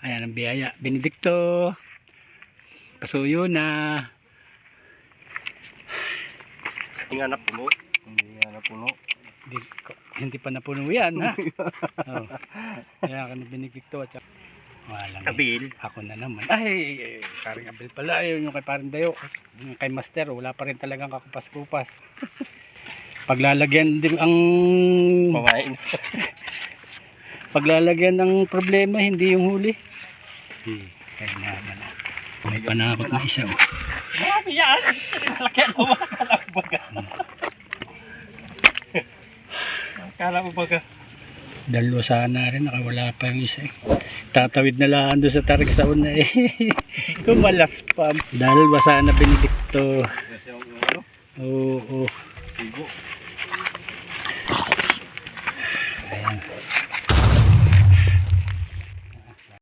Ayan ang biyaya. Benedicto. Pasuyo na. Hindi nga napuno. Hindi pa napuno yan, ha? Oh. Ayan ka ni Benedicto. At walang Abil. ako na naman. Ay, paring Abil pala. Ayun yung kay paring Dayo. Yung kay Master, wala pa rin talagang kakupas-kupas. Paglalagyan din ang Pamain. paglalagyan ng problema, hindi yung huli. Kaya naman. May panakot na isa. Oh. Marami yan. Laki ang umakala mo baga. Akala mo baga. Dalawa sana rin, nakawala pa yung isa. Tatawid na lang doon sa tarik sa una eh. Kumalas pa. Dalawa sana Benedicto. Oo. Ayan.